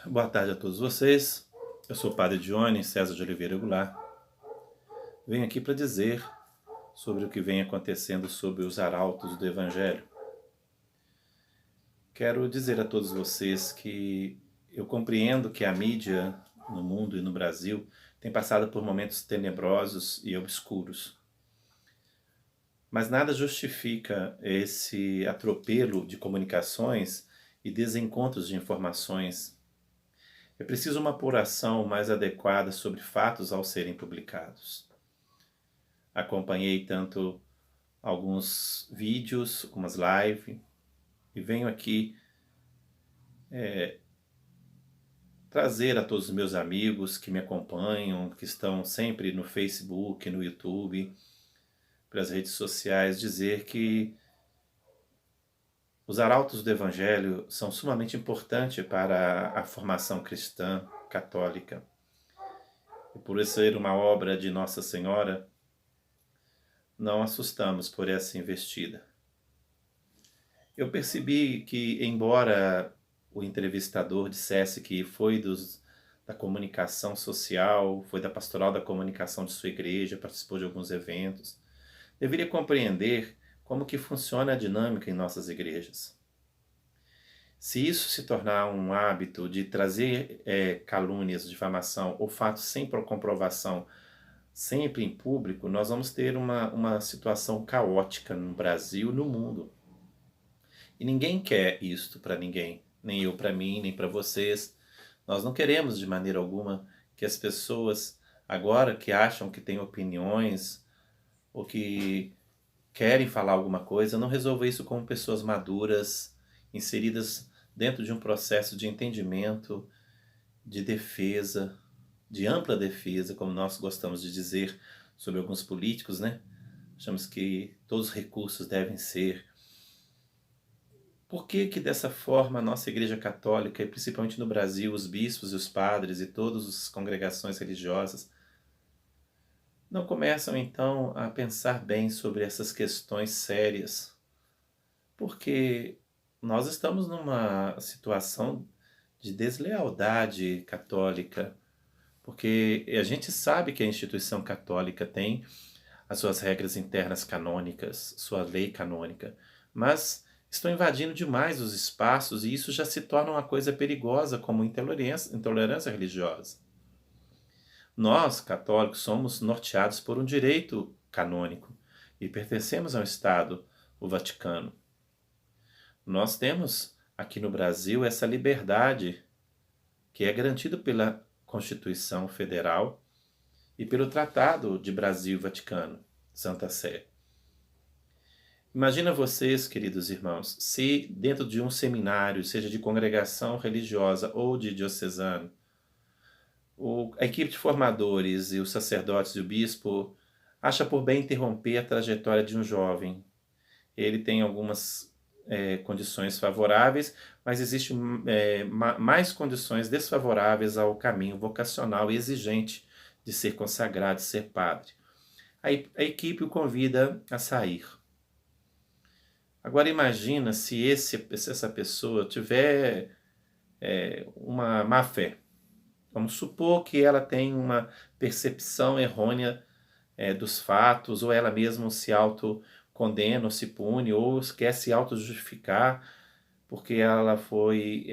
Boa tarde a todos vocês. Eu sou o Padre Dione César de Oliveira Goulart. Venho aqui para dizer sobre o que vem acontecendo sobre os arautos do Evangelho. Quero dizer a todos vocês que eu compreendo que a mídia no mundo e no Brasil tem passado por momentos tenebrosos e obscuros. Mas nada justifica esse atropelo de comunicações e desencontros de informações. É preciso uma apuração mais adequada sobre fatos ao serem publicados. Acompanhei tanto alguns vídeos, algumas lives, e venho aqui trazer a todos os meus amigos que me acompanham, que estão sempre no Facebook, no YouTube, pelas redes sociais, dizer que os arautos do Evangelho são sumamente importantes para a formação cristã católica. E por ser uma obra de Nossa Senhora, não assustamos por essa investida. Eu percebi que, embora o entrevistador dissesse que foi da comunicação social, foi da pastoral da comunicação de sua igreja, participou de alguns eventos, deveria compreender como que funciona a dinâmica em nossas igrejas. Se isso se tornar um hábito de trazer calúnias, difamação ou fatos sem comprovação sempre em público, nós vamos ter uma situação caótica no Brasil e no mundo. E ninguém quer isto para ninguém, nem eu para mim, nem para vocês. Nós não queremos de maneira alguma que as pessoas, agora que acham que têm opiniões ou que querem falar alguma coisa, não resolvam isso como pessoas maduras, inseridas dentro de um processo de entendimento, de defesa, de ampla defesa, como nós gostamos de dizer sobre alguns políticos, né? Achamos que todos os recursos devem ser. Por que que dessa forma a nossa Igreja Católica, e principalmente no Brasil, os bispos e os padres e todas as congregações religiosas, não começam então a pensar bem sobre essas questões sérias? Porque nós estamos numa situação de deslealdade católica, porque a gente sabe que a instituição católica tem as suas regras internas canônicas, sua lei canônica, mas estão invadindo demais os espaços e isso já se torna uma coisa perigosa, como intolerância religiosa. Nós, católicos, somos norteados por um direito canônico e pertencemos ao Estado, o Vaticano. Nós temos aqui no Brasil essa liberdade que é garantida pela Constituição Federal e pelo Tratado de Brasil e Vaticano, Santa Sé. Imagina vocês, queridos irmãos, se dentro de um seminário, seja de congregação religiosa ou de diocesano, a equipe de formadores e os sacerdotes e o bispo acha por bem interromper a trajetória de um jovem. Ele tem algumas condições favoráveis, mas existem mais condições desfavoráveis ao caminho vocacional e exigente de ser consagrado, de ser padre. A equipe o convida a sair. Agora imagina se essa pessoa tiver uma má fé. Vamos supor que ela tem uma percepção errônea dos fatos, ou ela mesma se autocondena, ou se pune, ou quer se auto-justificar porque ela foi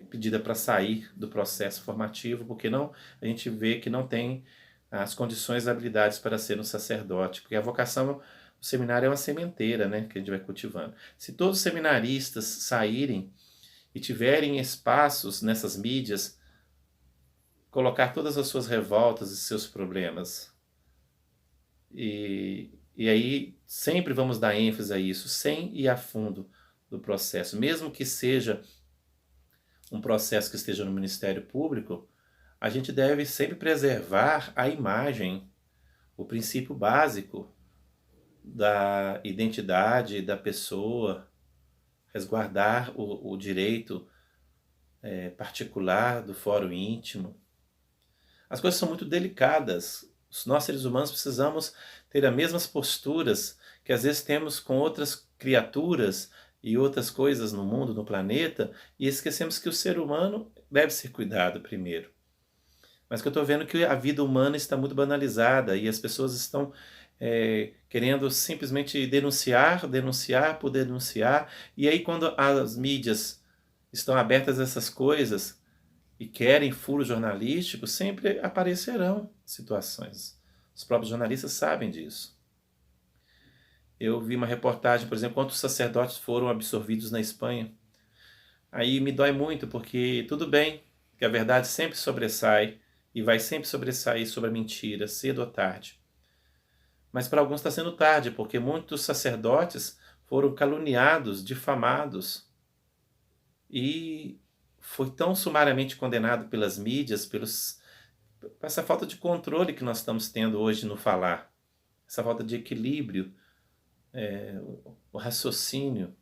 pedida para sair do processo formativo, porque a gente vê que não tem as condições e habilidades para ser um sacerdote, porque a vocação do seminário é uma sementeira, né, que a gente vai cultivando. Se todos os seminaristas saírem e tiverem espaços nessas mídias, colocar todas as suas revoltas e seus problemas, e aí sempre vamos dar ênfase a isso, sem ir a fundo do processo, mesmo que seja um processo que esteja no Ministério Público, a gente deve sempre preservar a imagem, o princípio básico da identidade da pessoa, resguardar o direito particular do fórum íntimo. As coisas são muito delicadas. Nós, seres humanos, precisamos ter as mesmas posturas que às vezes temos com outras criaturas e outras coisas no mundo, no planeta, e esquecemos que o ser humano deve ser cuidado primeiro. Mas que eu estou vendo que a vida humana está muito banalizada e as pessoas estão querendo simplesmente denunciar, denunciar por denunciar. E aí quando as mídias estão abertas a essas coisas e querem furo jornalístico, sempre aparecerão situações. Os próprios jornalistas sabem disso. Eu vi uma reportagem, por exemplo, quantos sacerdotes foram absorvidos na Espanha. Aí me dói muito, porque tudo bem que a verdade sempre sobressai e vai sempre sobressair sobre a mentira, cedo ou tarde. Mas para alguns está sendo tarde, porque muitos sacerdotes foram caluniados, difamados e foi tão sumariamente condenado pelas mídias, por essa falta de controle que nós estamos tendo hoje no falar, essa falta de equilíbrio, o raciocínio.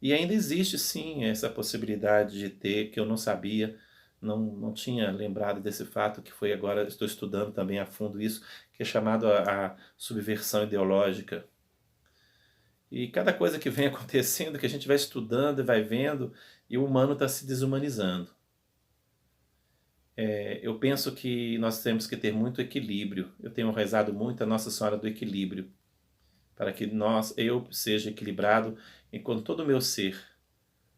E ainda existe sim essa possibilidade de ter, que eu não sabia, não tinha lembrado desse fato, que foi agora, estou estudando também a fundo isso, que é chamado a subversão ideológica. E cada coisa que vem acontecendo, que a gente vai estudando e vai vendo, e o humano está se desumanizando. Eu penso que nós temos que ter muito equilíbrio. Eu tenho rezado muito a Nossa Senhora do Equilíbrio, para que eu seja equilibrado enquanto todo o meu ser,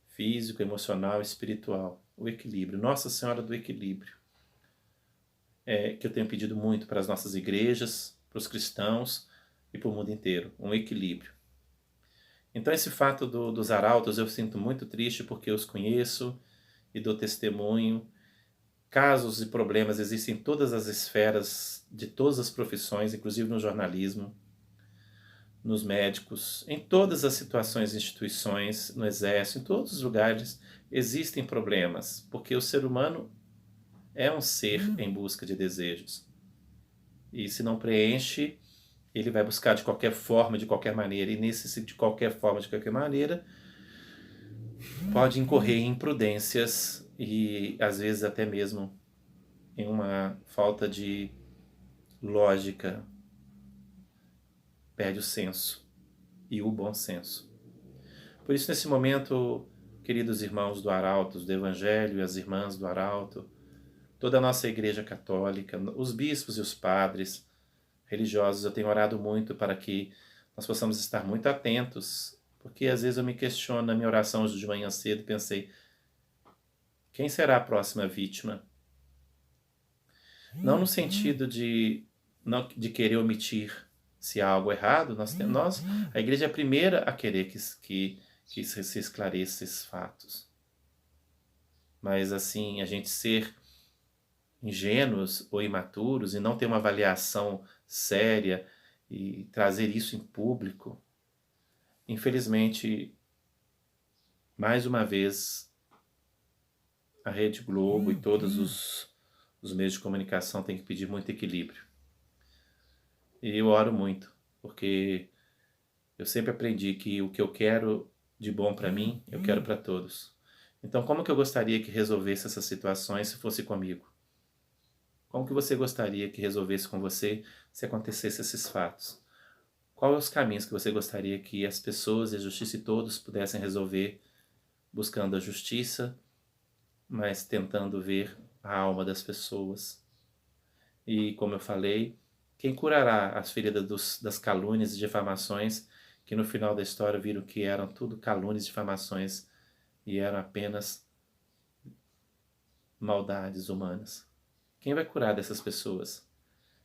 físico, emocional, espiritual, o equilíbrio, Nossa Senhora do Equilíbrio, que eu tenho pedido muito para as nossas igrejas, para os cristãos e para o mundo inteiro, um equilíbrio. Então esse fato dos arautos eu sinto muito triste, porque eu os conheço e dou testemunho. Casos e problemas existem em todas as esferas, de todas as profissões, inclusive no jornalismo, nos médicos, em todas as situações e instituições, no exército, em todos os lugares existem problemas, porque o ser humano é um ser em busca de desejos. E se não preenche, ele vai buscar de qualquer forma, de qualquer maneira, e nesse de qualquer forma, de qualquer maneira, pode incorrer em imprudências e às vezes até mesmo em uma falta de lógica, perde o senso e o bom senso. Por isso, nesse momento, queridos irmãos do Arauto, do Evangelho e as irmãs do Arauto, toda a nossa Igreja Católica, os bispos e os padres religiosos, eu tenho orado muito para que nós possamos estar muito atentos, porque às vezes eu me questiono na minha oração hoje de manhã cedo e pensei, quem será a próxima vítima? Não no sentido de querer omitir se há algo errado, a Igreja é a primeira a querer que se esclareça esses fatos. Mas assim, a gente ser ingênuos ou imaturos e não ter uma avaliação séria e trazer isso em público, infelizmente, mais uma vez, a Rede Globo e todos os meios de comunicação têm que pedir muito equilíbrio. E eu oro muito, porque eu sempre aprendi que o que eu quero de bom para mim, eu quero para todos. Então, como que eu gostaria que resolvesse essas situações se fosse comigo? Como que você gostaria que resolvesse com você se acontecesse esses fatos? Quais os caminhos que você gostaria que as pessoas e a justiça e todos pudessem resolver, buscando a justiça, mas tentando ver a alma das pessoas? E, como eu falei, quem curará as feridas das calúnias e difamações, que no final da história viram que eram tudo calúnias e difamações e eram apenas maldades humanas? Quem vai curar dessas pessoas?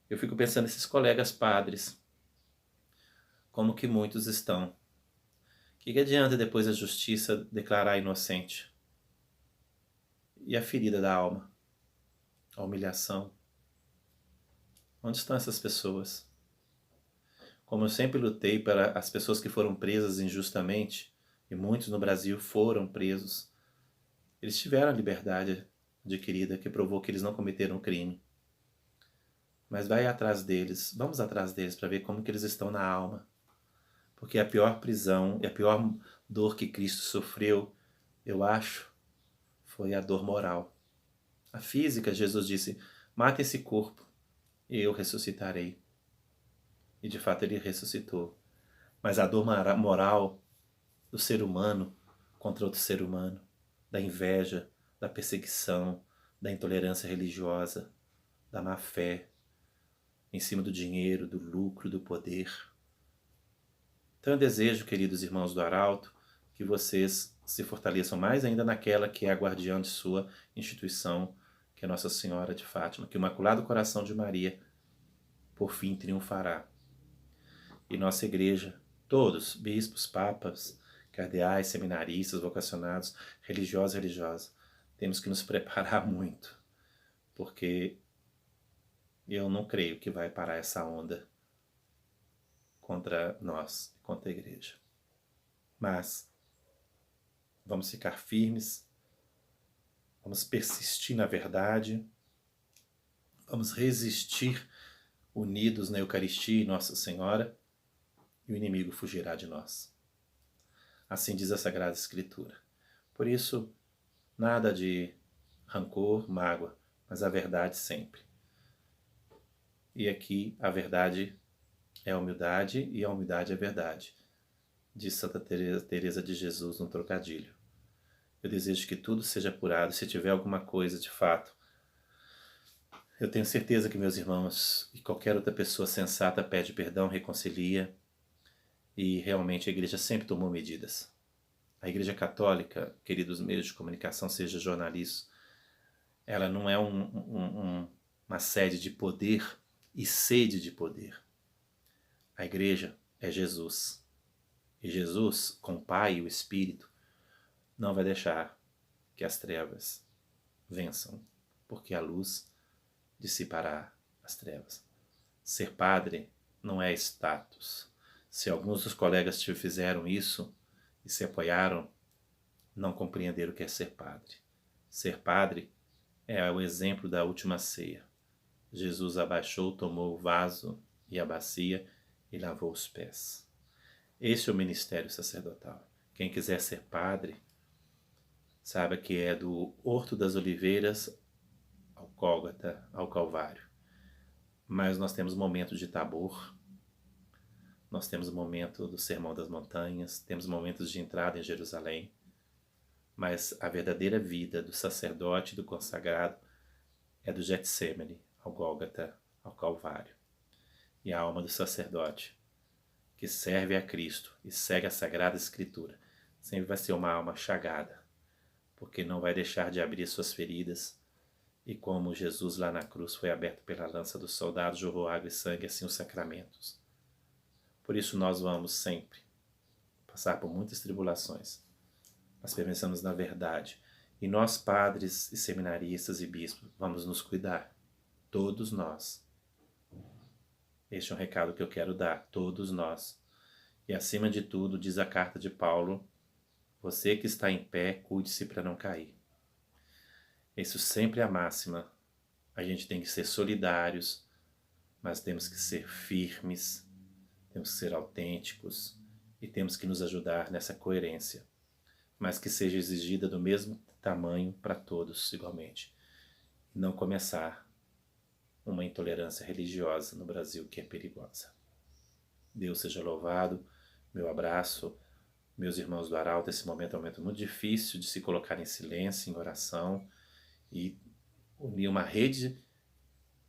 Eu fico pensando nesses colegas padres, como que muitos estão. O que adianta depois a justiça declarar inocente? E a ferida da alma? A humilhação? Onde estão essas pessoas? Como eu sempre lutei para as pessoas que foram presas injustamente, e muitos no Brasil foram presos, eles tiveram a liberdade adquirida que provou que eles não cometeram crime. Mas vai atrás deles, vamos atrás deles para ver como que eles estão na alma. Porque a pior prisão e a pior dor que Cristo sofreu, eu acho, foi a dor moral. A física, Jesus disse, mate esse corpo e eu ressuscitarei. E de fato ele ressuscitou. Mas a dor moral do ser humano contra outro ser humano, da inveja, da perseguição, da intolerância religiosa, da má-fé, em cima do dinheiro, do lucro, do poder. Então eu desejo, queridos irmãos do Arauto, que vocês se fortaleçam mais ainda naquela que é a guardiã de sua instituição, que é Nossa Senhora de Fátima, que o Imaculado Coração de Maria, por fim, triunfará. E nossa igreja, todos, bispos, papas, cardeais, seminaristas, vocacionados, religiosos e religiosas, temos que nos preparar muito, porque eu não creio que vai parar essa onda contra nós, contra a igreja. Mas vamos ficar firmes, vamos persistir na verdade, vamos resistir unidos na Eucaristia e Nossa Senhora, e o inimigo fugirá de nós. Assim diz a Sagrada Escritura. Por isso, nada de rancor, mágoa, mas a verdade sempre. E aqui a verdade é a humildade e a humildade é verdade, diz Santa Teresa de Jesus no trocadilho. Eu desejo que tudo seja apurado. Se tiver alguma coisa de fato, eu tenho certeza que meus irmãos e qualquer outra pessoa sensata pede perdão, reconcilia, e realmente a igreja sempre tomou medidas. A Igreja Católica, queridos meios de comunicação, seja jornalistas, ela não é uma sede de poder e sede de poder. A igreja é Jesus. E Jesus, com o Pai e o Espírito, não vai deixar que as trevas vençam, porque a luz dissipará as trevas. Ser padre não é status. Se alguns dos colegas te fizeram isso e se apoiaram, não compreenderam o que é ser padre. Ser padre é o exemplo da última ceia. Jesus abaixou, tomou o vaso e a bacia e lavou os pés. Esse é o ministério sacerdotal. Quem quiser ser padre, saiba que é do Horto das Oliveiras ao Gólgota, ao Calvário. Mas nós temos momentos de Tabor, nós temos o momento do Sermão das Montanhas, temos momentos de entrada em Jerusalém, mas a verdadeira vida do sacerdote e do consagrado é do Getsêmani ao Gólgota, ao Calvário. E a alma do sacerdote, que serve a Cristo e segue a Sagrada Escritura, sempre vai ser uma alma chagada, porque não vai deixar de abrir suas feridas, e como Jesus lá na cruz foi aberto pela lança dos soldados, jorrou água e sangue, assim os sacramentos. Por isso nós vamos sempre passar por muitas tribulações, mas permanecemos na verdade. E nós, padres e seminaristas e bispos, vamos nos cuidar, todos nós. Este é um recado que eu quero dar, todos nós. E acima de tudo, diz a carta de Paulo, você que está em pé, cuide-se para não cair. Isso sempre é a máxima. A gente tem que ser solidários, mas temos que ser firmes, temos que ser autênticos e temos que nos ajudar nessa coerência, mas que seja exigida do mesmo tamanho para todos igualmente. E não começar uma intolerância religiosa no Brasil que é perigosa. Deus seja louvado, meu abraço, meus irmãos do Arauto. Esse momento é um momento muito difícil de se colocar em silêncio, em oração e unir uma rede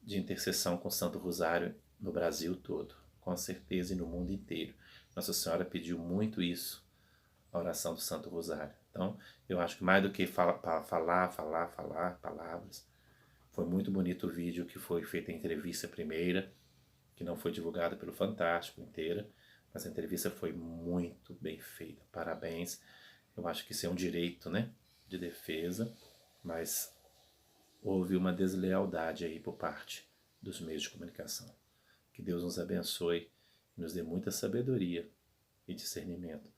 de intercessão com o Santo Rosário no Brasil todo, com certeza, e no mundo inteiro. Nossa Senhora pediu muito isso, a oração do Santo Rosário. Então, eu acho que mais do que falar palavras, foi muito bonito o vídeo que foi feito a entrevista primeira, que não foi divulgada pelo Fantástico inteira, mas a entrevista foi muito bem feita. Parabéns. Eu acho que isso é um direito, né, de defesa, mas houve uma deslealdade aí por parte dos meios de comunicação. Que Deus nos abençoe e nos dê muita sabedoria e discernimento.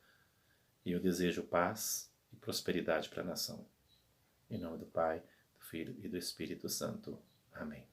E eu desejo paz e prosperidade para a nação. Em nome do Pai, do Filho e do Espírito Santo. Amém.